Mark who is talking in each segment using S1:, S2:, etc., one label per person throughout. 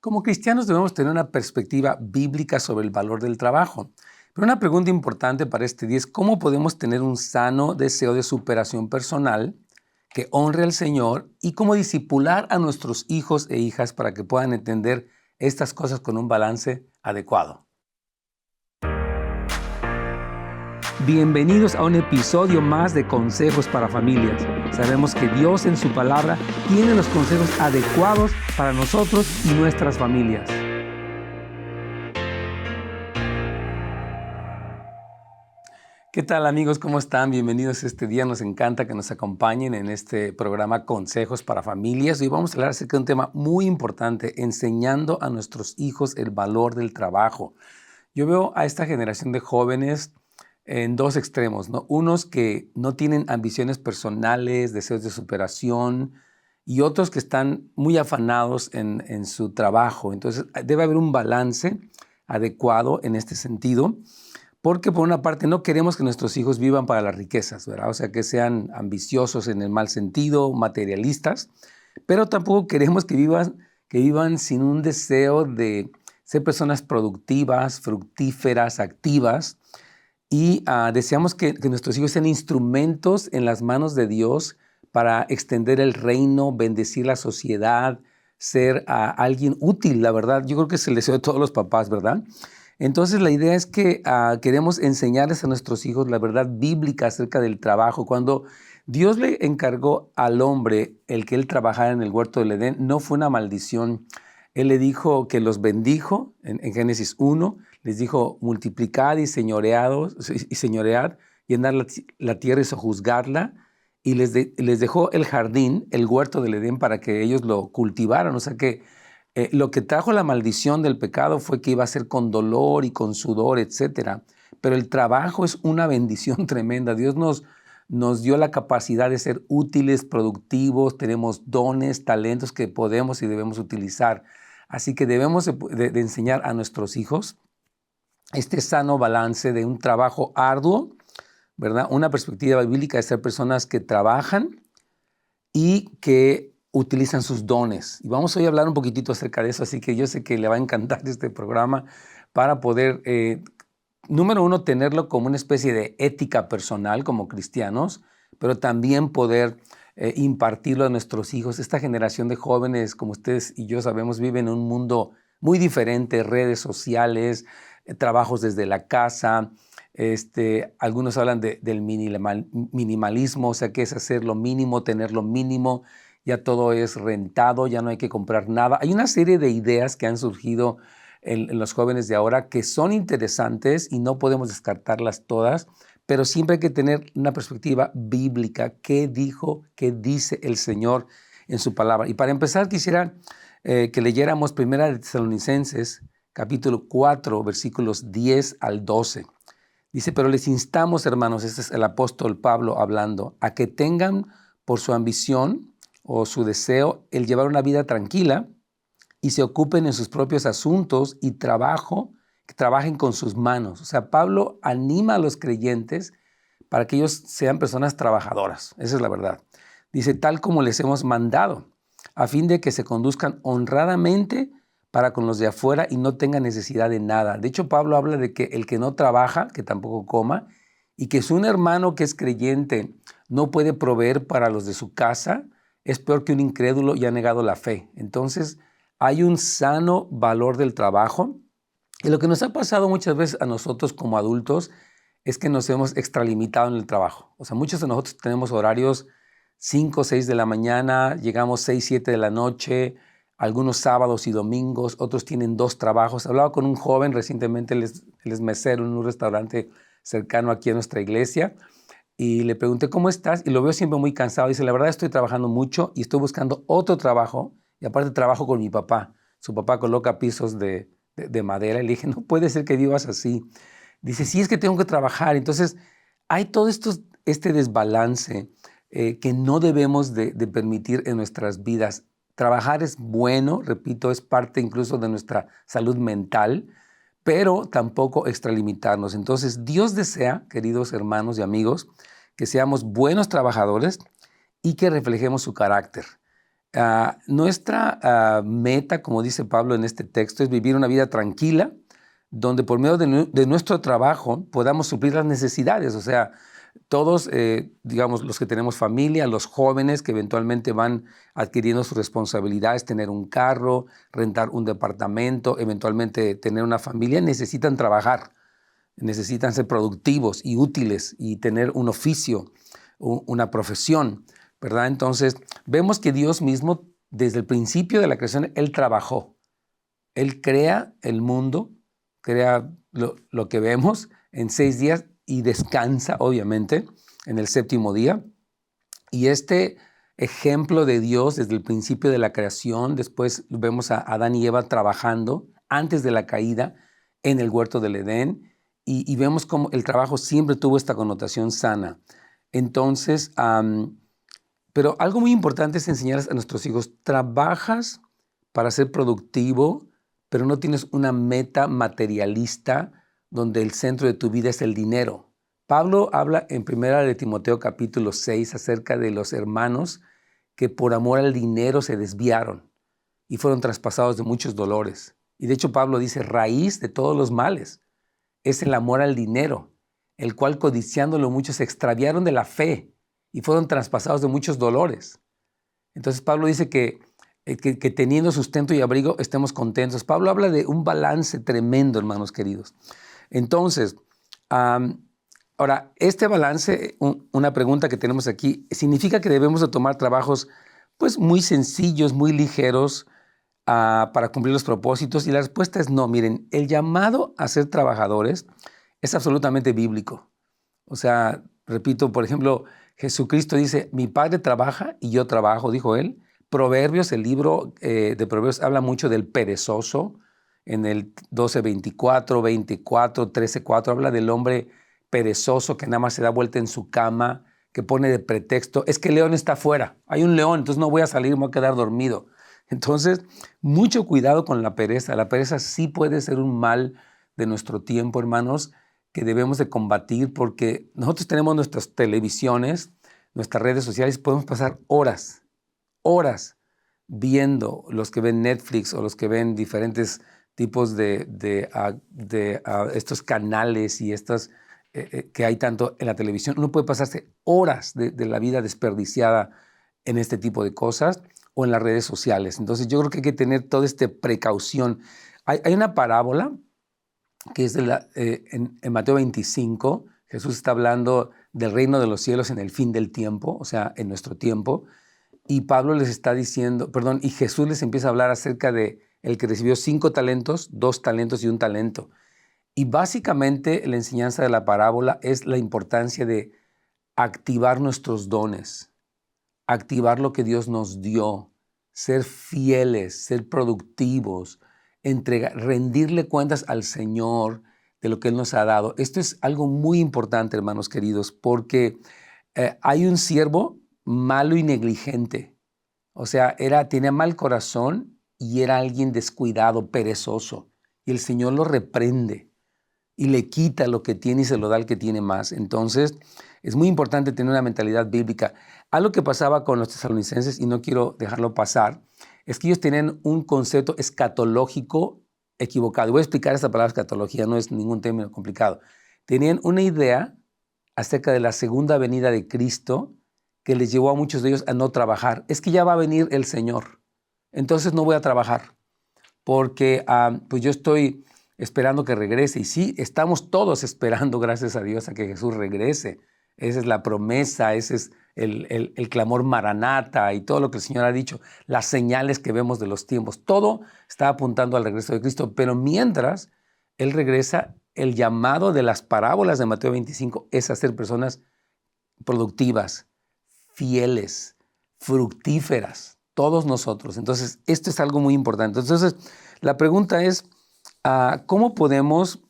S1: Como cristianos debemos tener una perspectiva bíblica sobre el valor del trabajo. Pero una pregunta importante para este día es cómo podemos tener un sano deseo de superación personal que honre al Señor y cómo discipular a nuestros hijos e hijas para que puedan entender estas cosas con un balance adecuado. Bienvenidos a un episodio más de Consejos para Familias. Sabemos que Dios en su palabra tiene los consejos adecuados para nosotros y nuestras familias. ¿Qué tal, amigos? ¿Cómo están? Bienvenidos este día. Nos encanta que nos acompañen en este programa Consejos para Familias. Hoy vamos a hablar acerca de un tema muy importante, enseñando a nuestros hijos el valor del trabajo. Yo veo a esta generación de jóvenes en dos extremos, ¿no? Unos que no tienen ambiciones personales, deseos de superación, y otros que están muy afanados en su trabajo. Entonces, debe haber un balance adecuado en este sentido, porque por una parte no queremos que nuestros hijos vivan para las riquezas, ¿verdad? O sea, que sean ambiciosos en el mal sentido, materialistas, pero tampoco queremos que vivan sin un deseo de ser personas productivas, fructíferas, activas, y deseamos que nuestros hijos sean instrumentos en las manos de Dios para extender el reino, bendecir la sociedad, ser alguien útil, la verdad. Yo creo que es el deseo de todos los papás, ¿verdad? Entonces la idea es que queremos enseñarles a nuestros hijos la verdad bíblica acerca del trabajo. Cuando Dios le encargó al hombre el que él trabajara en el huerto del Edén, no fue una maldición. Él le dijo que los bendijo en Génesis 1, les dijo multiplicad y señoread, llenar la tierra y sojuzgarla, y les dejó el jardín, el huerto del Edén, para que ellos lo cultivaran. O sea que lo que trajo la maldición del pecado fue que iba a ser con dolor y con sudor, etc. Pero el trabajo es una bendición tremenda. Dios nos dio la capacidad de ser útiles, productivos, tenemos dones, talentos que podemos y debemos utilizar. Así que debemos de enseñar a nuestros hijos este sano balance de un trabajo arduo, ¿verdad? Una perspectiva bíblica de ser personas que trabajan y que utilizan sus dones. Y vamos hoy a hablar un poquitito acerca de eso, así que yo sé que le va a encantar este programa para poder, número uno, tenerlo como una especie de ética personal como cristianos, pero también poder impartirlo a nuestros hijos. Esta generación de jóvenes, como ustedes y yo sabemos, viven en un mundo muy diferente, redes sociales, trabajos desde la casa. Algunos hablan del minimalismo, o sea, que es hacer lo mínimo, tener lo mínimo, ya todo es rentado, ya no hay que comprar nada. Hay una serie de ideas que han surgido en los jóvenes de ahora que son interesantes y no podemos descartarlas todas, pero siempre hay que tener una perspectiva bíblica. ¿Qué dijo, qué dice el Señor en su palabra? Y para empezar quisiera que leyéramos 1 de Tesalonicenses, capítulo 4, versículos 10 al 12. Dice, pero les instamos, hermanos, este es el apóstol Pablo hablando, a que tengan por su ambición o su deseo el llevar una vida tranquila y se ocupen en sus propios asuntos y que trabajen con sus manos. O sea, Pablo anima a los creyentes para que ellos sean personas trabajadoras. Esa es la verdad. Dice, tal como les hemos mandado, a fin de que se conduzcan honradamente para con los de afuera y no tengan necesidad de nada. De hecho, Pablo habla de que el que no trabaja, que tampoco coma, y que si un hermano que es creyente no puede proveer para los de su casa, es peor que un incrédulo y ha negado la fe. Entonces, hay un sano valor del trabajo. Y lo que nos ha pasado muchas veces a nosotros como adultos es que nos hemos extralimitado en el trabajo. O sea, muchos de nosotros tenemos horarios 5 o 6 de la mañana, llegamos 6, 7 de la noche, algunos sábados y domingos, otros tienen 2 trabajos. Hablaba con un joven recientemente, él es mesero en un restaurante cercano aquí a nuestra iglesia, y le pregunté, ¿cómo estás? Y lo veo siempre muy cansado. Dice, la verdad estoy trabajando mucho y estoy buscando otro trabajo, y aparte trabajo con mi papá. Su papá coloca pisos de madera. Y le dije, no puede ser que vivas así. Dice, sí, es que tengo que trabajar. Entonces, hay todo este desbalance que no debemos de permitir en nuestras vidas. Trabajar es bueno, repito, es parte incluso de nuestra salud mental, pero tampoco extralimitarnos. Entonces, Dios desea, queridos hermanos y amigos, que seamos buenos trabajadores y que reflejemos su carácter. Nuestra meta, como dice Pablo en este texto, es vivir una vida tranquila, donde por medio de nuestro trabajo podamos suplir las necesidades. O sea, todos, digamos, los que tenemos familia, los jóvenes que eventualmente van adquiriendo sus responsabilidades, tener un carro, rentar un departamento, eventualmente tener una familia, necesitan trabajar, necesitan ser productivos y útiles y tener un oficio, una profesión, ¿verdad? Entonces, vemos que Dios mismo, desde el principio de la creación, Él trabajó. Él crea el mundo, crea lo que vemos en 6 días y descansa, obviamente, en el séptimo día. Y este ejemplo de Dios desde el principio de la creación, después vemos a Adán y Eva trabajando antes de la caída en el huerto del Edén, y vemos cómo el trabajo siempre tuvo esta connotación sana. Entonces, pero algo muy importante es enseñar a nuestros hijos: trabajas para ser productivo, pero no tienes una meta materialista donde el centro de tu vida es el dinero. Pablo habla en 1 de Timoteo capítulo 6 acerca de los hermanos que por amor al dinero se desviaron y fueron traspasados de muchos dolores. Y de hecho Pablo dice: raíz de todos los males es el amor al dinero, el cual codiciándolo muchos se extraviaron de la fe y fueron traspasados de muchos dolores. Entonces Pablo dice que teniendo sustento y abrigo estemos contentos. Pablo habla de un balance tremendo, hermanos queridos. Entonces, ahora, este balance, una pregunta que tenemos aquí, ¿significa que debemos de tomar trabajos pues muy sencillos, muy ligeros para cumplir los propósitos? Y la respuesta es no. Miren, el llamado a ser trabajadores es absolutamente bíblico. O sea, repito, por ejemplo, Jesucristo dice: mi Padre trabaja y yo trabajo, dijo él. Proverbios, el libro de Proverbios habla mucho del perezoso. En el 12:24, 24, 13:4 habla del hombre perezoso que nada más se da vuelta en su cama, que pone de pretexto: es que el león está afuera, hay un león, entonces no voy a salir, me voy a quedar dormido. Entonces, mucho cuidado con la pereza. La pereza sí puede ser un mal de nuestro tiempo, hermanos, que debemos de combatir, porque nosotros tenemos nuestras televisiones, nuestras redes sociales, podemos pasar horas viendo, los que ven Netflix o los que ven diferentes tipos de estos canales y estos que hay tanto en la televisión. Uno puede pasarse horas de la vida desperdiciada en este tipo de cosas o en las redes sociales. Entonces yo creo que hay que tener toda esta precaución. Hay una parábola que es en Mateo 25. Jesús está hablando del reino de los cielos en el fin del tiempo, o sea, en nuestro tiempo. Y Pablo les está diciendo, perdón, y Jesús les empieza a hablar acerca de el que recibió 5 talentos, 2 talentos y 1 talento. Y básicamente la enseñanza de la parábola es la importancia de activar nuestros dones, activar lo que Dios nos dio, ser fieles, ser productivos, rendirle cuentas al Señor de lo que Él nos ha dado. Esto es algo muy importante, hermanos queridos, porque hay un siervo malo y negligente. O sea, tenía mal corazón y era alguien descuidado, perezoso. Y el Señor lo reprende y le quita lo que tiene y se lo da al que tiene más. Entonces, es muy importante tener una mentalidad bíblica. Algo que pasaba con los tesalonicenses, y no quiero dejarlo pasar, es que ellos tenían un concepto escatológico equivocado. Voy a explicar esta palabra escatología, no es ningún término complicado. Tenían una idea acerca de la segunda venida de Cristo que les llevó a muchos de ellos a no trabajar. Es que ya va a venir el Señor, entonces no voy a trabajar porque pues yo estoy esperando que regrese. Y sí, estamos todos esperando, gracias a Dios, a que Jesús regrese. Esa es la promesa, ese es el clamor maranata y todo lo que el Señor ha dicho, las señales que vemos de los tiempos. Todo está apuntando al regreso de Cristo, pero mientras Él regresa, el llamado de las parábolas de Mateo 25 es hacer personas productivas, fieles, fructíferas, todos nosotros. Entonces, esto es algo muy importante. Entonces, la pregunta es, ¿cómo podemos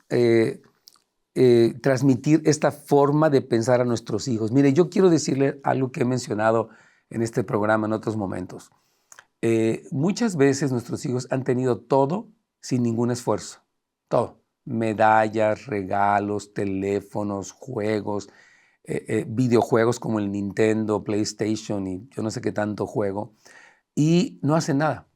S1: transmitir esta forma de pensar a nuestros hijos? Mire, yo quiero decirle algo que he mencionado en este programa en otros momentos. Muchas veces nuestros hijos han tenido todo sin ningún esfuerzo. Todo. Medallas, regalos, teléfonos, juegos, videojuegos como el Nintendo, PlayStation y yo no sé qué tanto juego. y no hacen nada.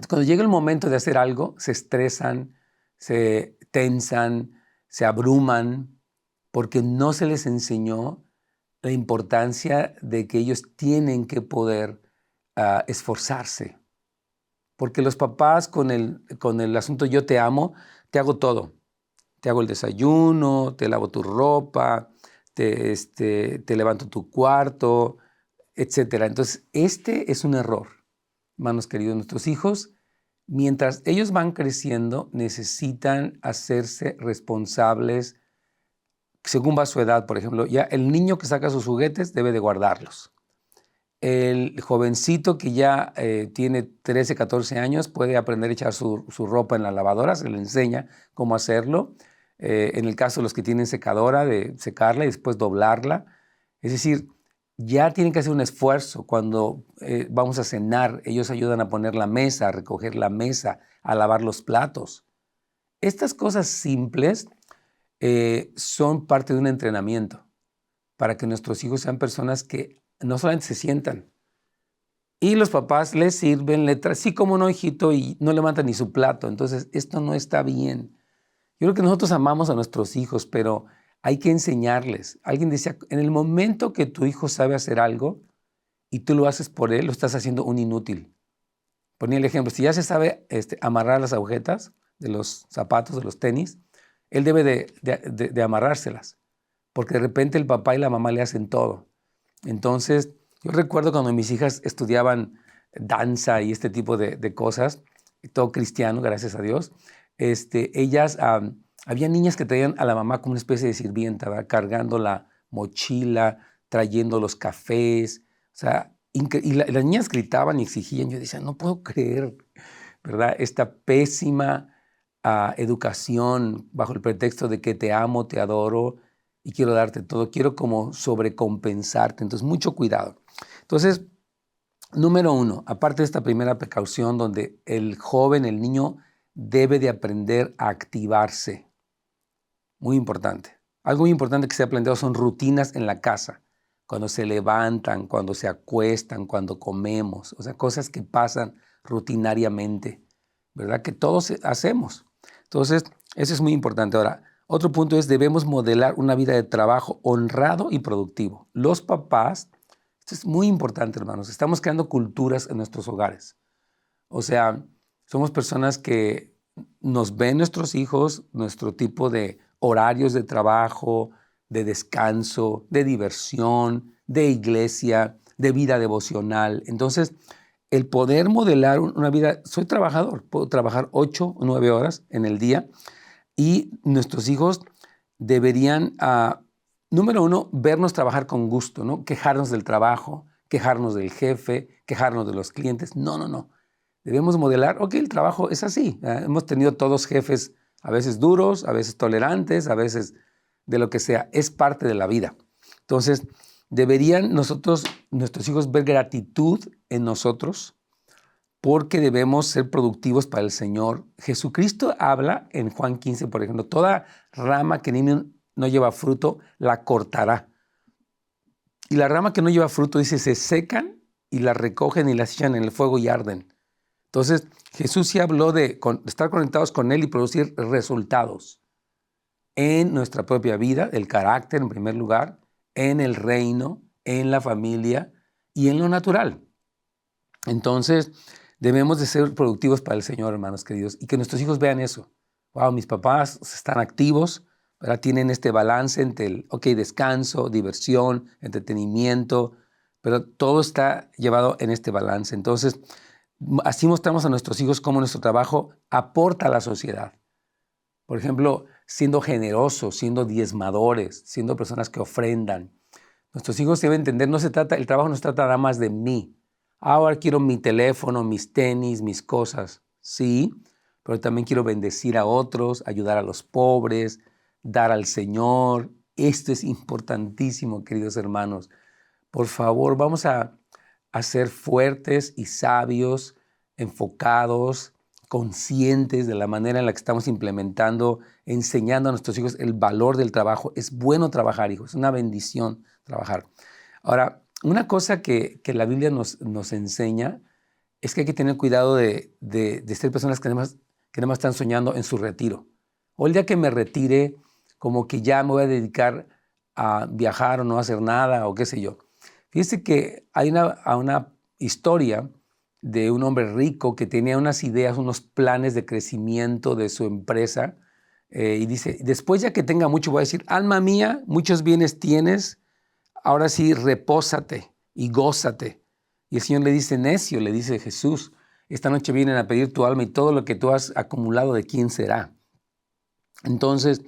S1: Cuando llega el momento de hacer algo, se estresan, se tensan, se abruman, porque no se les enseñó la importancia de que ellos tienen que poder esforzarse. Porque los papás con el asunto yo te amo, te hago todo. Te hago el desayuno, te lavo tu ropa, te levanto tu cuarto, etc. Entonces, este es un error, hermanos queridos. Nuestros hijos, mientras ellos van creciendo, necesitan hacerse responsables según va su edad. Por ejemplo, ya el niño que saca sus juguetes debe de guardarlos. El jovencito que ya tiene 13, 14 años puede aprender a echar su ropa en la lavadora, se le enseña cómo hacerlo. En el caso de los que tienen secadora, de secarla y después doblarla. Es decir, ya tienen que hacer un esfuerzo. Cuando vamos a cenar, ellos ayudan a poner la mesa, a recoger la mesa, a lavar los platos. Estas cosas simples son parte de un entrenamiento para que nuestros hijos sean personas que no solamente se sientan y los papás les sirven, sí, como no, hijito, y no levantan ni su plato. Entonces, esto no está bien. Yo creo que nosotros amamos a nuestros hijos, pero hay que enseñarles. Alguien decía, en el momento que tu hijo sabe hacer algo y tú lo haces por él, lo estás haciendo un inútil. Ponía el ejemplo, si ya se sabe amarrar las agujetas de los zapatos, de los tenis, él debe de amarrárselas, porque de repente el papá y la mamá le hacen todo. Entonces, yo recuerdo cuando mis hijas estudiaban danza y este tipo de cosas, todo cristiano, gracias a Dios, ellas, había niñas que traían a la mamá como una especie de sirvienta, ¿verdad? Cargando la mochila, trayendo los cafés, o sea, y las niñas gritaban y exigían. Yo decía, no puedo creer, ¿verdad? Esta pésima educación bajo el pretexto de que te amo, te adoro y quiero darte todo, quiero como sobrecompensarte. Entonces, mucho cuidado. Entonces, número 1, aparte de esta primera precaución donde el joven, el niño, debe de aprender a activarse. Muy importante. Algo muy importante que se ha planteado son rutinas en la casa. Cuando se levantan, cuando se acuestan, cuando comemos. O sea, cosas que pasan rutinariamente, ¿verdad? Que todos hacemos. Entonces, eso es muy importante. Ahora, otro punto es, debemos modelar una vida de trabajo honrado y productivo. Los papás, esto es muy importante, hermanos, estamos creando culturas en nuestros hogares. O sea, somos personas que nos ven nuestros hijos, nuestro tipo de horarios de trabajo, de descanso, de diversión, de iglesia, de vida devocional. Entonces, el poder modelar una vida, soy trabajador, puedo trabajar 8 o 9 horas en el día y nuestros hijos deberían, número 1, vernos trabajar con gusto, ¿no? Quejarnos del trabajo, quejarnos del jefe, quejarnos de los clientes. No, no, no. Debemos modelar, ok, el trabajo es así. Hemos tenido todos jefes a veces duros, a veces tolerantes, a veces de lo que sea. Es parte de la vida. Entonces, deberían nuestros hijos ver gratitud en nosotros porque debemos ser productivos para el Señor. Jesucristo habla en Juan 15, por ejemplo, toda rama que no lleva fruto, la cortará. Y la rama que no lleva fruto, dice, se secan y la recogen y las echan en el fuego y arden. Entonces, Jesús sí habló de estar conectados con Él y producir resultados en nuestra propia vida, el carácter en primer lugar, en el reino, en la familia y en lo natural. Entonces, debemos de ser productivos para el Señor, hermanos queridos, y que nuestros hijos vean eso. Wow, mis papás están activos, ¿verdad? Tienen este balance entre el, descanso, diversión, entretenimiento, pero todo está llevado en este balance. Entonces, así mostramos a nuestros hijos cómo nuestro trabajo aporta a la sociedad. Por ejemplo, siendo generosos, siendo diezmadores, siendo personas que ofrendan. Nuestros hijos deben entender, el trabajo no se trata nada más de mí. Ahora quiero mi teléfono, mis tenis, mis cosas. Sí, pero también quiero bendecir a otros, ayudar a los pobres, dar al Señor. Esto es importantísimo, queridos hermanos. Por favor, vamos a ser fuertes y sabios, enfocados, conscientes de la manera en la que estamos implementando, enseñando a nuestros hijos el valor del trabajo. Es bueno trabajar, hijos, es una bendición trabajar. Ahora, una cosa que la Biblia nos enseña es que hay que tener cuidado de ser personas que nada más están soñando en su retiro. O el día que me retire, como que ya me voy a dedicar a viajar o no hacer nada o qué sé yo. Fíjese que hay una historia de un hombre rico que tenía unas ideas, unos planes de crecimiento de su empresa, y dice, después ya que tenga mucho, voy a decir, alma mía, muchos bienes tienes, ahora sí, repósate y gózate. Y el Señor le dice, necio, le dice Jesús, esta noche vienen a pedir tu alma y todo lo que tú has acumulado, ¿de quién será? Entonces,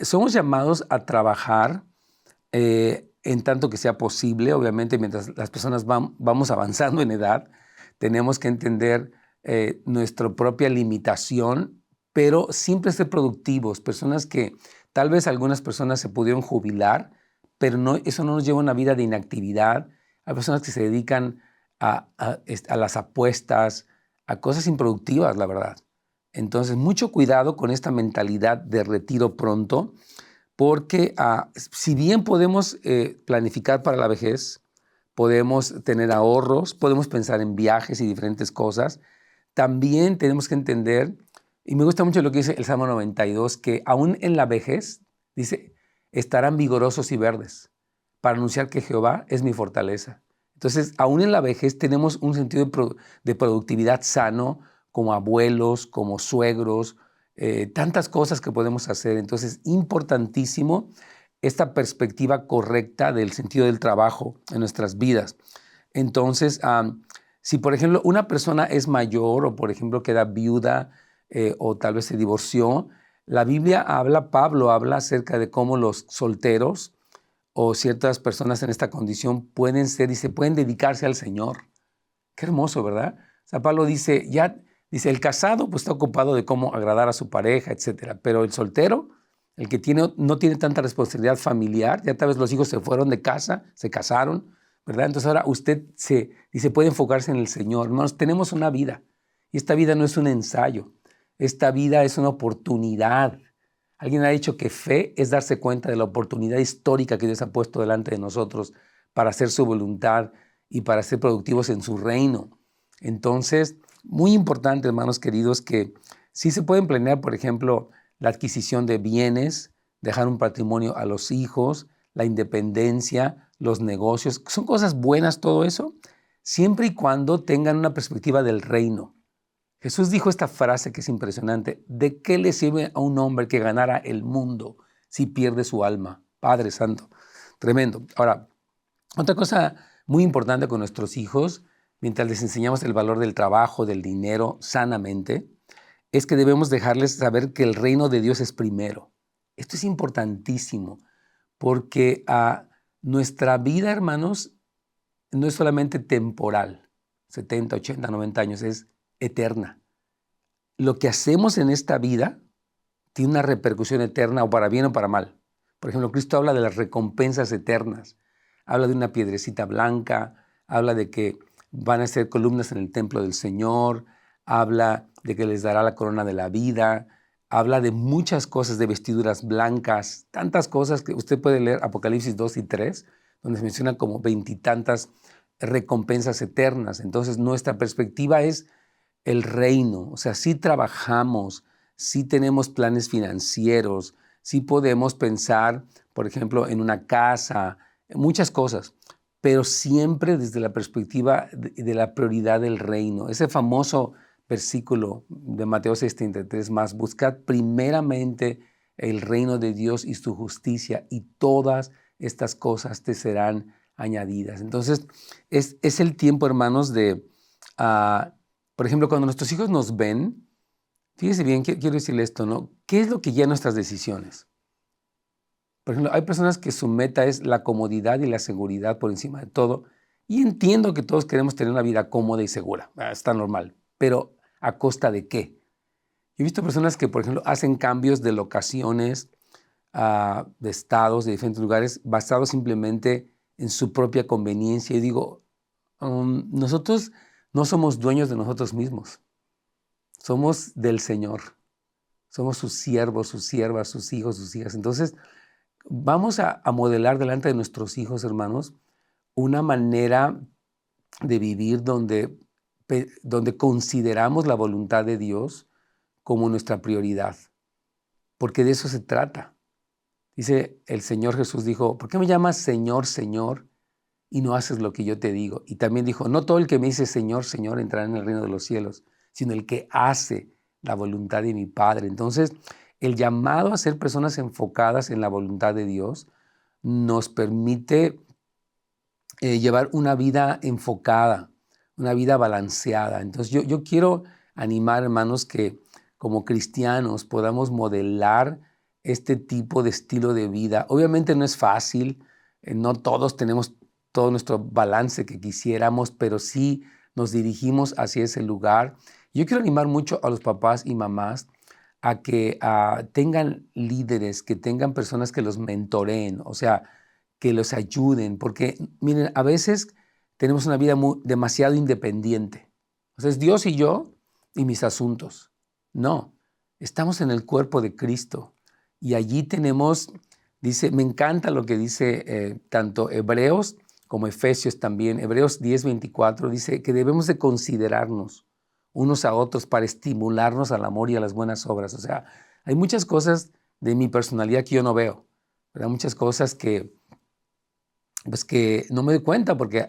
S1: somos llamados a trabajar en tanto que sea posible. Obviamente, mientras las personas vamos avanzando en edad, tenemos que entender nuestra propia limitación, pero siempre ser productivos. Personas que tal vez algunas personas se pudieron jubilar, pero eso no nos lleva a una vida de inactividad. Hay personas que se dedican a las apuestas, a cosas improductivas, la verdad. Entonces, mucho cuidado con esta mentalidad de retiro pronto, porque si bien podemos planificar para la vejez, podemos tener ahorros, podemos pensar en viajes y diferentes cosas, también tenemos que entender, y me gusta mucho lo que dice el Salmo 92, que aún en la vejez, dice, estarán vigorosos y verdes para anunciar que Jehová es mi fortaleza. Entonces, aún en la vejez tenemos un sentido de productividad sano, como abuelos, como suegros, tantas cosas que podemos hacer. Entonces, importantísimo esta perspectiva correcta del sentido del trabajo en nuestras vidas. Entonces, si por ejemplo una persona es mayor o por ejemplo queda viuda o tal vez se divorció, la Biblia Pablo habla acerca de cómo los solteros o ciertas personas en esta condición pueden ser y se pueden dedicarse al Señor. Qué hermoso, ¿verdad? O sea, Pablo dice, el casado pues está ocupado de cómo agradar a su pareja, etcétera, pero el soltero, el que no tiene tanta responsabilidad familiar, ya tal vez los hijos se fueron de casa, se casaron, ¿verdad? Entonces ahora usted puede enfocarse en el Señor. Hermanos, tenemos una vida y esta vida no es un ensayo, esta vida es una oportunidad. Alguien ha dicho que fe es darse cuenta de la oportunidad histórica que Dios ha puesto delante de nosotros para hacer su voluntad y para ser productivos en su reino. Entonces, muy importante, hermanos queridos, que sí se pueden planear, por ejemplo, la adquisición de bienes, dejar un patrimonio a los hijos, la independencia, los negocios. Son cosas buenas todo eso, siempre y cuando tengan una perspectiva del reino. Jesús dijo esta frase que es impresionante: ¿de qué le sirve a un hombre que ganara el mundo si pierde su alma? Padre Santo, tremendo. Ahora, otra cosa muy importante con nuestros hijos, mientras les enseñamos el valor del trabajo, del dinero sanamente, es que debemos dejarles saber que el reino de Dios es primero. Esto es importantísimo porque nuestra vida, hermanos, no es solamente temporal, 70, 80, 90 años, es eterna. Lo que hacemos en esta vida tiene una repercusión eterna, o para bien o para mal. Por ejemplo, Cristo habla de las recompensas eternas, habla de una piedrecita blanca, habla de que van a ser columnas en el templo del Señor, habla de que les dará la corona de la vida, habla de muchas cosas, de vestiduras blancas, tantas cosas que usted puede leer Apocalipsis 2 y 3, donde se mencionan como veintitantas recompensas eternas. Entonces, nuestra perspectiva es el reino. O sea, sí trabajamos, sí tenemos planes financieros, sí podemos pensar, por ejemplo, en una casa, muchas cosas, pero siempre desde la perspectiva de la prioridad del reino. Ese famoso versículo de Mateo 6:33, más buscad primeramente el reino de Dios y su justicia, y todas estas cosas te serán añadidas. Entonces, es el tiempo, hermanos, de por ejemplo, cuando nuestros hijos nos ven, fíjese bien, quiero decirle esto, ¿no? ¿Qué es lo que guía nuestras decisiones? Por ejemplo, hay personas que su meta es la comodidad y la seguridad por encima de todo. Y entiendo que todos queremos tener una vida cómoda y segura. Está normal. Pero ¿a costa de qué? Yo he visto personas que, por ejemplo, hacen cambios de locaciones, de estados, de diferentes lugares, basados simplemente en su propia conveniencia. Y digo, nosotros no somos dueños de nosotros mismos. Somos del Señor. Somos sus siervos, sus siervas, sus hijos, sus hijas. Entonces, vamos a modelar delante de nuestros hijos, hermanos, una manera de vivir donde donde consideramos la voluntad de Dios como nuestra prioridad, porque de eso se trata. Dice el Señor Jesús, dijo, ¿por qué me llamas Señor, Señor, y no haces lo que yo te digo? Y también dijo, no todo el que me dice Señor, Señor entrará en el reino de los cielos, sino el que hace la voluntad de mi Padre. Entonces, el llamado a ser personas enfocadas en la voluntad de Dios nos permite llevar una vida enfocada, una vida balanceada. Entonces, yo quiero animar, hermanos, que como cristianos podamos modelar este tipo de estilo de vida. Obviamente no es fácil, no todos tenemos todo nuestro balance que quisiéramos, pero sí nos dirigimos hacia ese lugar. Yo quiero animar mucho a los papás y mamás a que tengan líderes, que tengan personas que los mentoreen, o sea, que los ayuden, porque miren, a veces tenemos una vida demasiado independiente. O sea, es Dios y yo y mis asuntos. No, estamos en el cuerpo de Cristo y allí tenemos, dice, me encanta lo que dice tanto Hebreos como Efesios también. Hebreos 10:24 dice que debemos de considerarnos unos a otros para estimularnos al amor y a las buenas obras. O sea, hay muchas cosas de mi personalidad que yo no veo, ¿verdad? Muchas cosas pues que no me doy cuenta porque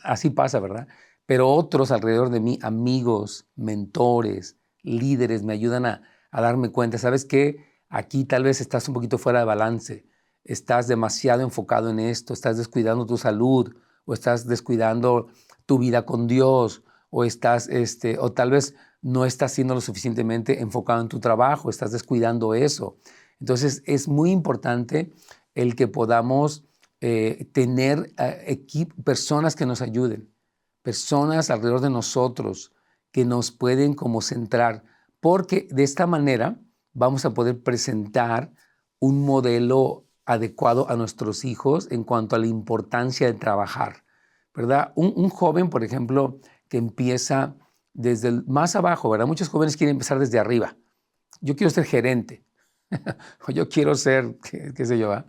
S1: así pasa, ¿verdad? Pero otros alrededor de mí, amigos, mentores, líderes, me ayudan a darme cuenta. ¿Sabes qué? Aquí tal vez estás un poquito fuera de balance, estás demasiado enfocado en esto, estás descuidando tu salud o estás descuidando tu vida con Dios o o tal vez no estás siendo lo suficientemente enfocado en tu trabajo, estás descuidando eso. Entonces es muy importante el que podamos tener personas que nos ayuden, personas alrededor de nosotros que nos pueden como centrar, porque de esta manera vamos a poder presentar un modelo adecuado a nuestros hijos en cuanto a la importancia de trabajar, ¿verdad? Un joven, por ejemplo, que empieza desde más abajo, ¿verdad? Muchos jóvenes quieren empezar desde arriba. Yo quiero ser gerente, o yo quiero ser, qué sé yo, ¿verdad?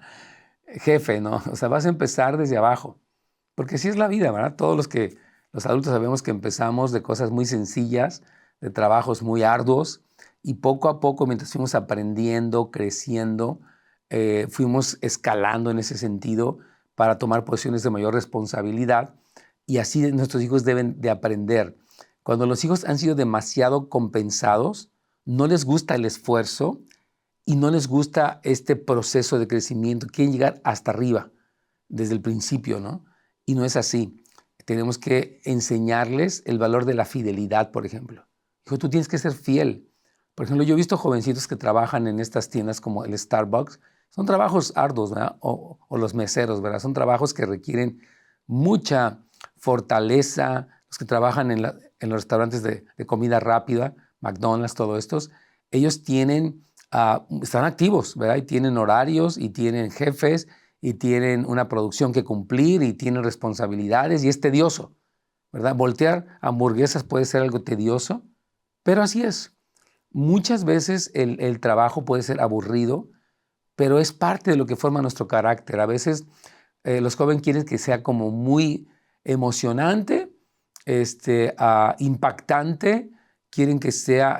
S1: Jefe, ¿no? O sea, vas a empezar desde abajo, porque así es la vida, ¿verdad? Los adultos sabemos que empezamos de cosas muy sencillas, de trabajos muy arduos, y poco a poco, mientras fuimos aprendiendo, creciendo, fuimos escalando en ese sentido para tomar posiciones de mayor responsabilidad, y así nuestros hijos deben de aprender. Cuando los hijos han sido demasiado compensados, no les gusta el esfuerzo, y no les gusta este proceso de crecimiento, quieren llegar hasta arriba desde el principio, ¿no? Y no es así. Tenemos que enseñarles el valor de la fidelidad, por ejemplo. Dijo, tú tienes que ser fiel. Por ejemplo, yo he visto jovencitos que trabajan en estas tiendas como el Starbucks. Son trabajos arduos, ¿verdad? O los meseros, ¿verdad? Son trabajos que requieren mucha fortaleza. Los que trabajan en los restaurantes de comida rápida, McDonald's, todos estos, ellos están activos, ¿verdad? Y tienen horarios y tienen jefes y tienen una producción que cumplir y tienen responsabilidades y es tedioso, ¿verdad? Voltear hamburguesas puede ser algo tedioso, pero así es. Muchas veces el trabajo puede ser aburrido, pero es parte de lo que forma nuestro carácter. A veces los jóvenes quieren que sea como muy emocionante, impactante, quieren que sea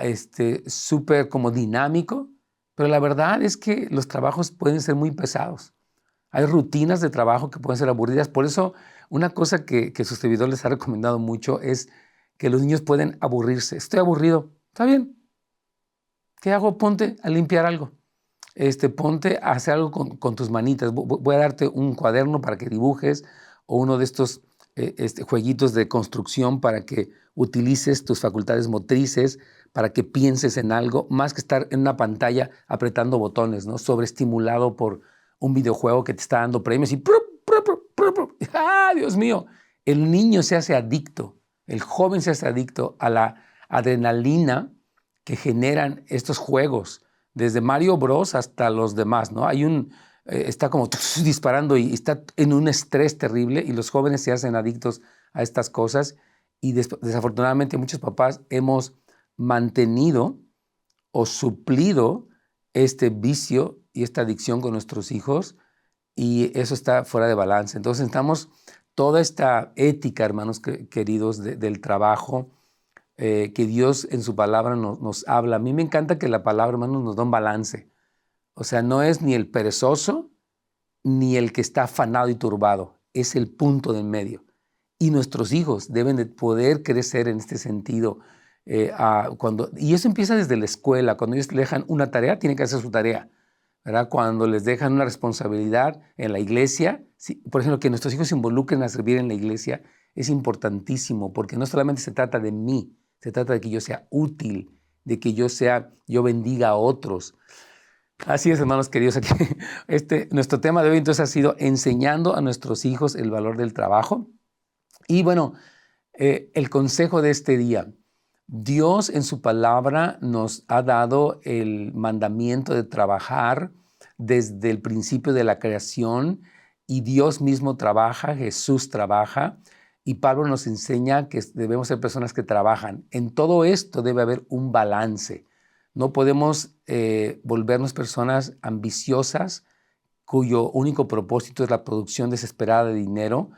S1: súper como dinámico, pero la verdad es que los trabajos pueden ser muy pesados. Hay rutinas de trabajo que pueden ser aburridas. Por eso, una cosa que su servidor les ha recomendado mucho es que los niños pueden aburrirse. Estoy aburrido. Está bien. ¿Qué hago? Ponte a limpiar algo. Ponte a hacer algo con tus manitas. Voy a darte un cuaderno para que dibujes o uno de estos jueguitos de construcción para que utilices tus facultades motrices, para que pienses en algo, más que estar en una pantalla apretando botones, ¿no? Sobreestimulado por un videojuego que te está dando premios y ¡prup, prup, prup, prup, prup! ¡Ah, Dios mío! El niño se hace adicto, el joven se hace adicto a la adrenalina que generan estos juegos, desde Mario Bros hasta los demás, ¿no? Está como disparando y está en un estrés terrible y los jóvenes se hacen adictos a estas cosas y desafortunadamente muchos papás hemos mantenido o suplido este vicio y esta adicción con nuestros hijos y eso está fuera de balance. Entonces necesitamos toda esta ética, hermanos queridos, del trabajo, que Dios en su palabra nos habla. A mí me encanta que la palabra, hermanos, nos da un balance. O sea, no es ni el perezoso ni el que está afanado y turbado. Es el punto del medio. Y nuestros hijos deben de poder crecer en este sentido. Y eso empieza desde la escuela. Cuando ellos le dejan una tarea, tienen que hacer su tarea, ¿verdad? Cuando les dejan una responsabilidad en la iglesia, por ejemplo, que nuestros hijos se involucren a servir en la iglesia, es importantísimo, porque no solamente se trata de mí, se trata de que yo sea útil, de que yo bendiga a otros. Así es, hermanos queridos, aquí nuestro tema de hoy entonces ha sido enseñando a nuestros hijos el valor del trabajo. Y bueno, el consejo de este día: Dios en su palabra nos ha dado el mandamiento de trabajar desde el principio de la creación, y Dios mismo trabaja, Jesús trabaja, y Pablo nos enseña que debemos ser personas que trabajan. En todo esto debe haber un balance. No podemos volvernos personas ambiciosas cuyo único propósito es la producción desesperada de dinero.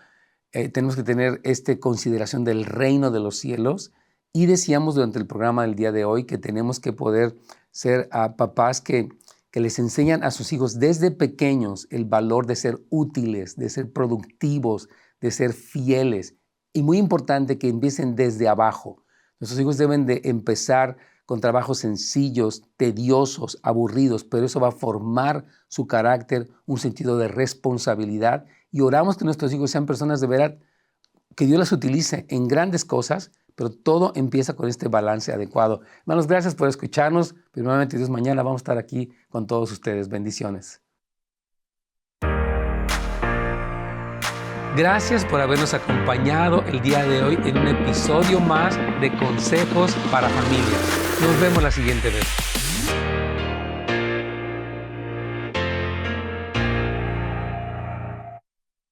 S1: Tenemos que tener esta consideración del reino de los cielos. Y decíamos durante el programa del día de hoy que tenemos que poder ser papás que les enseñan a sus hijos desde pequeños el valor de ser útiles, de ser productivos, de ser fieles. Y muy importante que empiecen desde abajo. Nuestros hijos deben de empezar con trabajos sencillos, tediosos, aburridos, pero eso va a formar su carácter, un sentido de responsabilidad. Y oramos que nuestros hijos sean personas de verdad, que Dios las utilice en grandes cosas, pero todo empieza con este balance adecuado. Hermanos, gracias por escucharnos. Primeramente, Dios, mañana vamos a estar aquí con todos ustedes. Bendiciones. Gracias por habernos acompañado el día de hoy en un episodio más de Consejos para Familias. Nos vemos la siguiente vez.